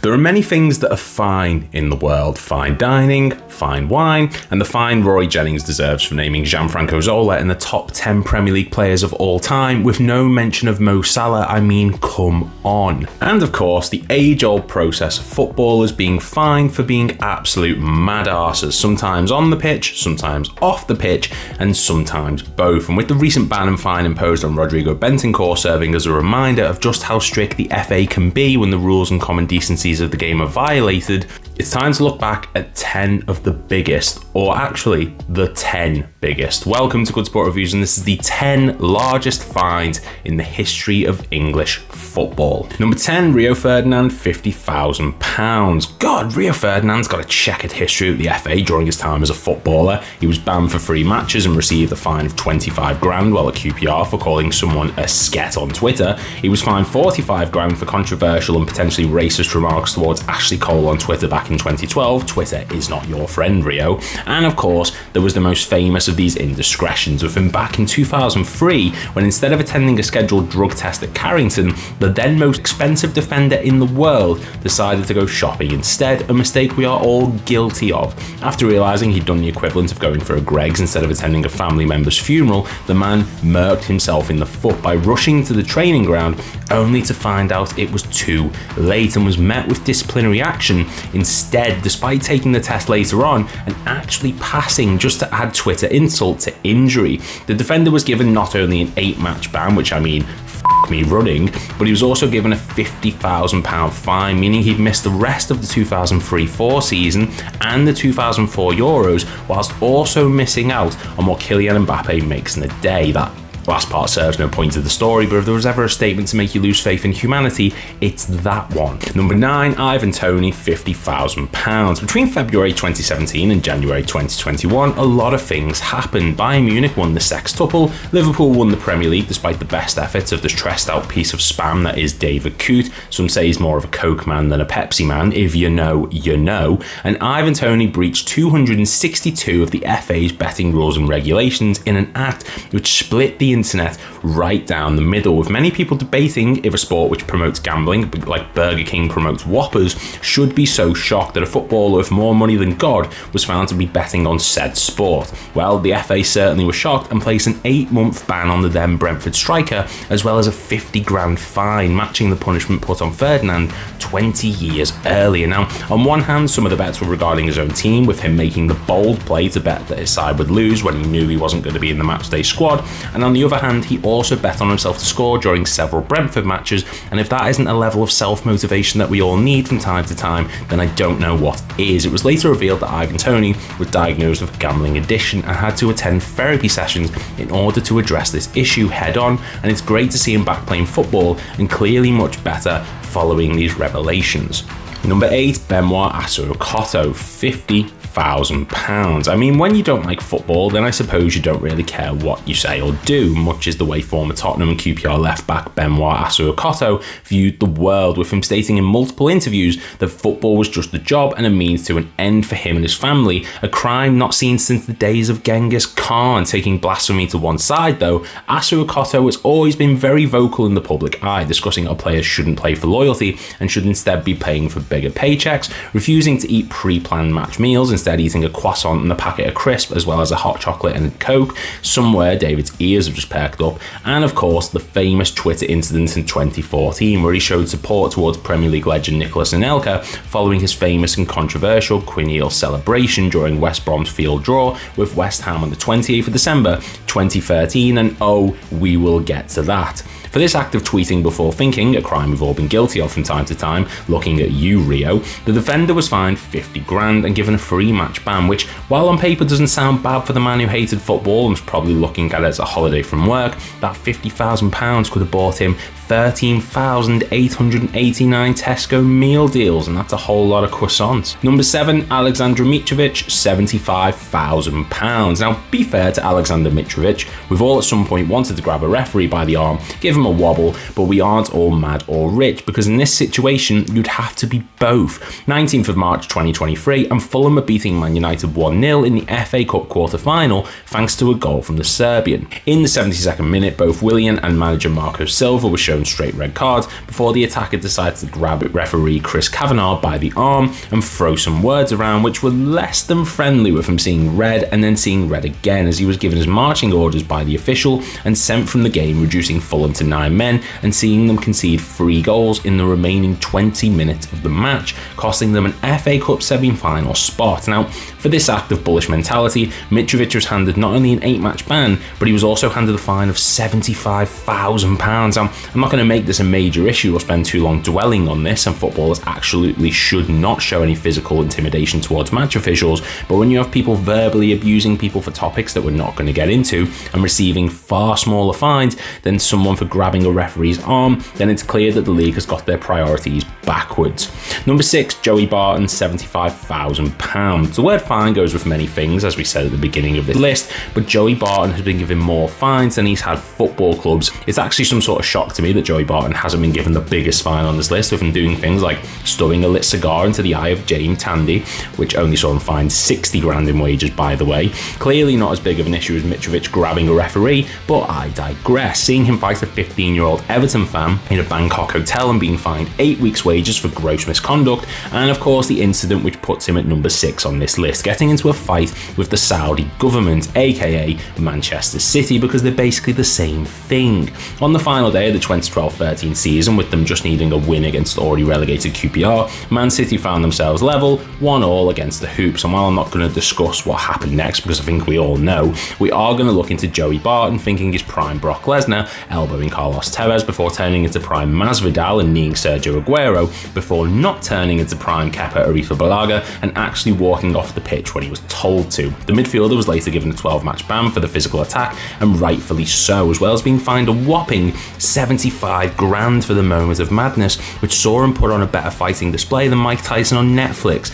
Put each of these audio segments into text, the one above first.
There are many things that are fine in the world. Fine dining, fine wine, and the fine Roy Jennings deserves for naming Gianfranco Zola in the top 10 Premier League players of all time, with no mention of Mo Salah. I mean, come on. And of course, the age-old process of footballers being fined for being absolute mad arses, sometimes on the pitch, sometimes off the pitch, and sometimes both. And with the recent ban and fine imposed on Rodrigo Bentancur serving as a reminder of just how strict the FA can be when the rules and common decencies of the game are violated, it's time to look back at 10 of the biggest, or actually the 10 biggest. Welcome to Good Sport Reviews, and this is the 10 largest fines in the history of English football. Number 10, Rio Ferdinand, £50,000. God, Rio Ferdinand's got a checkered history at the FA during his time as a footballer. He was banned for 3 matches and received a fine of 25 grand while at QPR for calling someone a sket on Twitter. He was fined 45 grand for controversial and potentially racist remarks towards Ashley Cole on Twitter back in 2012. Twitter is not your friend, Rio. And of course, there was the most famous of these indiscretions with him back in 2003, when instead of attending a scheduled drug test at Carrington, the then most expensive defender in the world decided to go shopping instead, a mistake we are all guilty of. After realising he'd done the equivalent of going for a Greggs instead of attending a family member's funeral, the man murked himself in the foot by rushing to the training ground, only to find out it was too late and was met with disciplinary action instead, despite taking the test later on and actually passing just to add Twitter insult to injury. The defender was given not only an 8-match ban, which I mean, f*** me running, but he was also given a £50,000 fine, meaning he'd missed the rest of the 2003-04 season and the 2004 Euros, whilst also missing out on what Kylian Mbappe makes in a day. That last part serves no point to the story, but if there was ever a statement to make you lose faith in humanity, it's that one. Number 9, Ivan Toney, £50,000. Between February 2017 and January 2021, a lot of things happened. Bayern Munich won the sextuple, Liverpool won the Premier League despite the best efforts of the stressed out piece of spam that is David Coote. Some say he's more of a Coke man than a Pepsi man. If you know, you know. And Ivan Toney breached 262 of the FA's betting rules and regulations in an act which split the internet right down the middle, with many people debating if a sport which promotes gambling, like Burger King promotes Whoppers, should be so shocked that a footballer with more money than God was found to be betting on said sport. Well, the FA certainly was shocked and placed an 8-month ban on the then Brentford striker, as well as a 50 grand fine, matching the punishment put on Ferdinand 20 years earlier. Now, on one hand, some of the bets were regarding his own team, with him making the bold play to bet that his side would lose when he knew he wasn't going to be in the matchday squad, and on the other hand, he also bet on himself to score during several Brentford matches, and if that isn't a level of self-motivation that we all need from time to time, then I don't know what is. It was later revealed that Ivan Toney was diagnosed with gambling addiction and had to attend therapy sessions in order to address this issue head on, and it's great to see him back playing football and clearly much better following these revelations. Number 8, Benoit Assou-Ekotto, £50,000. I mean, when you don't like football, then I suppose you don't really care what you say or do, much is the way former Tottenham and QPR left-back Benoit Assou-Ekotto viewed the world, with him stating in multiple interviews that football was just a job and a means to an end for him and his family, a crime not seen since the days of Genghis Khan. Taking blasphemy to one side, though, Assou-Ekotto has always been very vocal in the public eye, discussing how players shouldn't play for loyalty and should instead be playing for bigger paychecks, refusing to eat pre-planned match meals, instead eating a croissant and a packet of crisp, as well as a hot chocolate and a Coke. Somewhere David's ears have just perked up. And of course, the famous Twitter incident in 2014, where he showed support towards Premier League legend Nicolas Anelka following his famous and controversial quenelle celebration during West Brom's field draw with West Ham on the 28th of December 2013, and oh, we will get to that. For this act of tweeting before thinking, a crime we've all been guilty of from time to time, looking at you, Rio, the defender was fined 50 grand and given a 3-match ban, which, while on paper doesn't sound bad for the man who hated football and was probably looking at it as a holiday from work, that £50,000 could have bought him 13,889 Tesco meal deals, and that's a whole lot of croissants. Number 7, Alexander Mitrovic, £75,000. Now, be fair to Alexander Mitrovic, we've all at some point wanted to grab a referee by the arm, give him them a wobble, but we aren't all mad or rich, because in this situation, you'd have to be both. 19th of March 2023, and Fulham are beating Man United 1-0 in the FA Cup quarter-final, thanks to a goal from the Serbian. In the 72nd minute, both Willian and manager Marco Silva were shown straight red cards before the attacker decided to grab referee Chris Kavanagh by the arm and throw some words around, which were less than friendly, with him seeing red and then seeing red again as he was given his marching orders by the official and sent from the game, reducing Fulham to 9 men and seeing them concede 3 goals in the remaining 20 minutes of the match, costing them an FA Cup semi-final spot. Now, for this act of bullish mentality, Mitrovic was handed not only an 8-match ban, but he was also handed a fine of £75,000. I'm not going to make this a major issue or spend too long dwelling on this, and footballers absolutely should not show any physical intimidation towards match officials, but when you have people verbally abusing people for topics that we're not going to get into and receiving far smaller fines than someone for grabbing a referee's arm, then it's clear that the league has got their priorities backwards. Number 6, Joey Barton, £75,000. The word fine goes with many things, as we said at the beginning of this list, but Joey Barton has been given more fines than he's had football clubs. It's actually some sort of shock to me that Joey Barton hasn't been given the biggest fine on this list, with him doing things like stubbing a lit cigar into the eye of James Tandy, which only saw him fined 60 grand in wages, by the way. Clearly not as big of an issue as Mitrovic grabbing a referee, but I digress. Seeing him fight a 15-year-old Everton fan in a Bangkok hotel and being fined 8 weeks' wages for gross misconduct, and of course the incident which puts him at number 6 on this list, getting into a fight with the Saudi government, aka Manchester City, because they're basically the same thing. On the final day of the 2012-13 season, with them just needing a win against already relegated QPR, Man City found themselves level, 1-1 against the Hoops. And while I'm not going to discuss what happened next, because I think we all know, we are going to look into Joey Barton thinking he's prime Brock Lesnar, elbowing Carlos Tevez before turning into prime Masvidal and kneeing Sergio Aguero, before not turning into prime Kepa Arrizabalaga and actually walking off the pitch when he was told to. The midfielder was later given a 12-match ban for the physical attack, and rightfully so, as well as being fined a whopping 75 grand for the moment of madness, which saw him put on a better fighting display than Mike Tyson on Netflix.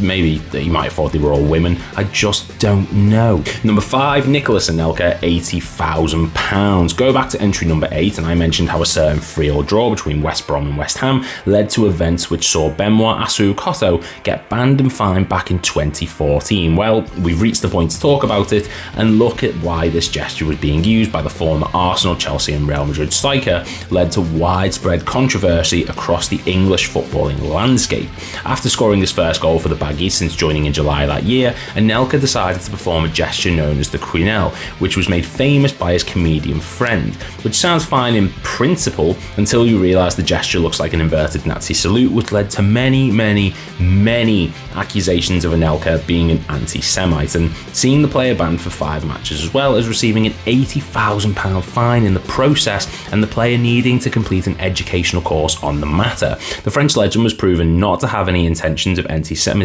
Maybe he might have thought they were all women. I just don't know. Number 5, Nicolas Anelka, £80,000. Go back to entry number 8, and I mentioned how a certain 3-3 draw between West Brom and West Ham led to events which saw Benoit Assou-Ekotto get banned and fined back in 2014. Well, we've reached the point to talk about it and look at why this gesture was being used by the former Arsenal, Chelsea and Real Madrid striker led to widespread controversy across the English footballing landscape. After scoring his first goal for the Baggies since joining in July that year, Anelka decided to perform a gesture known as the Quenelle, which was made famous by his comedian friend, which sounds fine in principle until you realise the gesture looks like an inverted Nazi salute, which led to many accusations of Anelka being an anti-Semite, and seeing the player banned for 5 matches, as well as receiving an £80,000 fine in the process, and the player needing to complete an educational course on the matter. The French legend was proven not to have any intentions of anti-Semitism,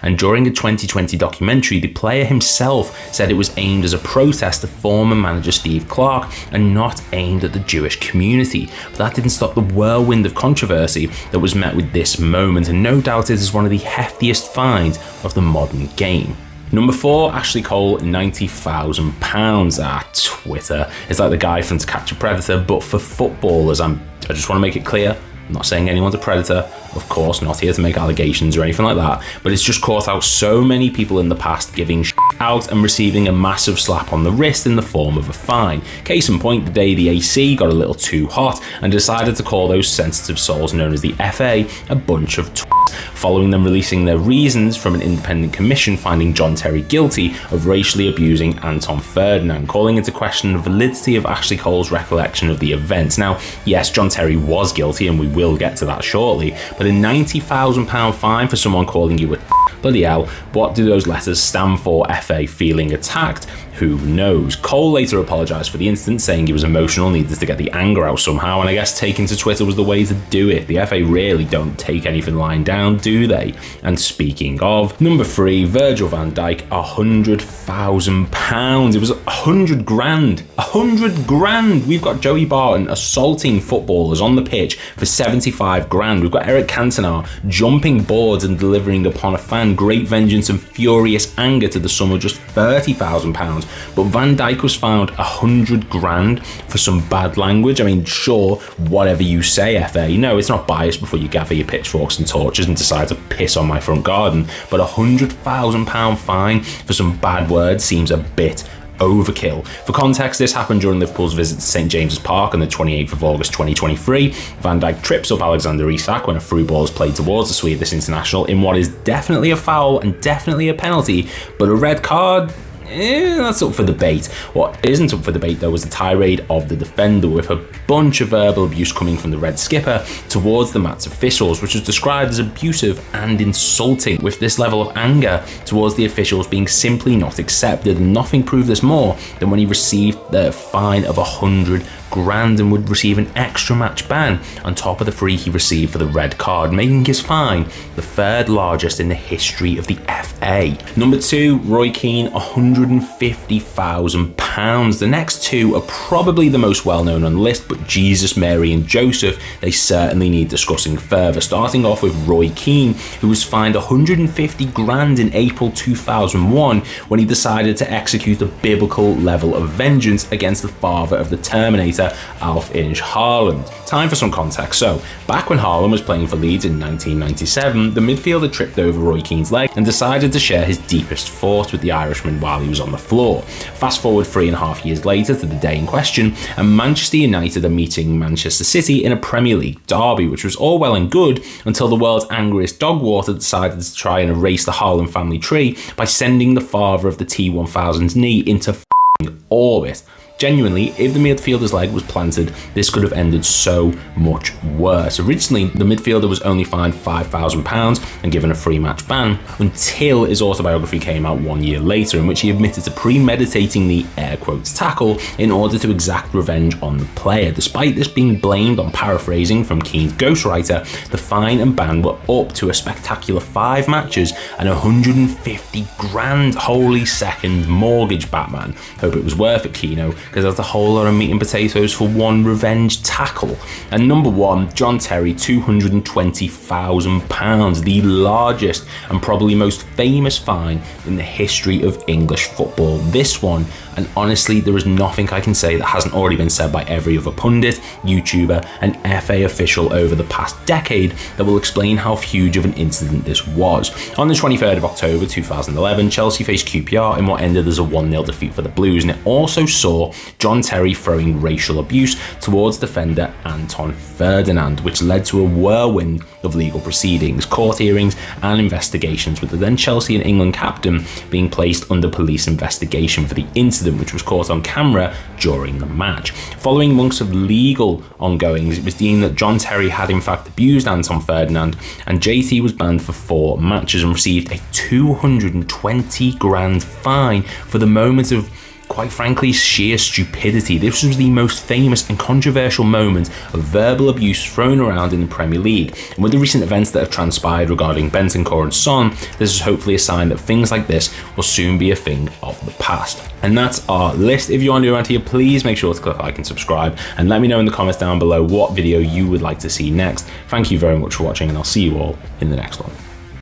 and during a 2020 documentary, the player himself said it was aimed as a protest to former manager Steve Clarke and not aimed at the Jewish community. But that didn't stop the whirlwind of controversy that was met with this moment, and no doubt it is one of the heftiest fines of the modern game. Number 4, Ashley Cole, £90,000. Twitter is like the guy from To Catch a Predator, but for footballers. I just want to make it clear, I'm not saying anyone's a predator, of course, not here to make allegations or anything like that, but it's just caught out so many people in the past giving out and receiving a massive slap on the wrist in the form of a fine. Case in point, the day the AC got a little too hot and decided to call those sensitive souls known as the FA a bunch of following them releasing their reasons from an independent commission finding John Terry guilty of racially abusing Anton Ferdinand, calling into question the validity of Ashley Cole's recollection of the events. Now, yes, John Terry was guilty, and we will get to that shortly, but a £90,000 fine for someone calling you a bloody hell, what do those letters stand for? FA feeling attacked? Who knows? Cole later apologised for the incident, saying he was emotional, needed to get the anger out somehow, and I guess taking to Twitter was the way to do it. The FA really don't take anything lying down, do they? And speaking of, number 3, Virgil van Dijk, £100,000. It was 100 grand. 100 grand! We've got Joey Barton assaulting footballers on the pitch for 75 grand. We've got Eric Cantona jumping boards and delivering upon a fan fan great vengeance and furious anger to the sum of just £30,000, but Van Dijk was found 100 grand for some bad language. I mean, sure, whatever you say, FA. No, it's not biased before you gather your pitchforks and torches and decide to piss on my front garden, but £100,000 fine for some bad words seems a bit overkill. For context, this happened during Liverpool's visit to St James's Park on the 28th of August 2023. Van Dijk trips up Alexander Isak when a through ball is played towards the Swedish international in what is definitely a foul and definitely a penalty, but a red card? That's up for debate. What isn't up for debate though was the tirade of the defender, with a bunch of verbal abuse coming from the Red skipper towards the match officials, which was described as abusive and insulting, with this level of anger towards the officials being simply not accepted, and nothing proved this more than when he received the fine of 100 grand and would receive an extra match ban on top of the free he received for the red card, making his fine the third largest in the history of the FA. Number 2, Roy Keane, £150,000. The next two are probably the most well known on the list, but Jesus, Mary and Joseph, they certainly need discussing further, starting off with Roy Keane, who was fined 150 grand in April 2001 when he decided to execute a biblical level of vengeance against the father of the Terminator, Alf Inge Haaland. Time for some context. So, back when Haaland was playing for Leeds in 1997, the midfielder tripped over Roy Keane's leg and decided to share his deepest thoughts with the Irishman while he was on the floor. Fast forward 3.5 years later to the day in question, and Manchester United are meeting Manchester City in a Premier League derby, which was all well and good until the world's angriest dog water decided to try and erase the Haaland family tree by sending the father of the T1000's knee into orbit. Genuinely, if the midfielder's leg was planted, this could have ended so much worse. Originally, the midfielder was only fined £5,000 and given a free match ban until his autobiography came out 1 year later, in which he admitted to premeditating the air quotes tackle in order to exact revenge on the player. Despite this being blamed on paraphrasing from Keane's ghostwriter, the fine and ban were up to a spectacular 5 matches and 150 grand. Holy second mortgage, Batman. Hope it was worth it, Keno, because that's a whole lot of meat and potatoes for one revenge tackle. And number 1, John Terry, £220,000, the largest and probably most famous fine in the history of English football. This one, and honestly, there is nothing I can say that hasn't already been said by every other pundit, YouTuber, and FA official over the past decade that will explain how huge of an incident this was. On the 23rd of October 2011, Chelsea faced QPR in what ended as a 1-0 defeat for the Blues, and it also saw John Terry throwing racial abuse towards defender Anton Ferdinand, which led to a whirlwind of legal proceedings, court hearings, and investigations, with the then Chelsea and England captain being placed under police investigation for the incident, which was caught on camera during the match. Following months of legal ongoings, it was deemed that John Terry had in fact abused Anton Ferdinand, and JT was banned for 4 matches and received a 220 grand fine for the moment of, quite frankly, sheer stupidity. This was the most famous and controversial moment of verbal abuse thrown around in the Premier League. And with the recent events that have transpired regarding Bentancur and Son, this is hopefully a sign that things like this will soon be a thing of the past. And that's our list. If you are new around here, please make sure to click like and subscribe, and let me know in the comments down below what video you would like to see next. Thank you very much for watching, and I'll see you all in the next one.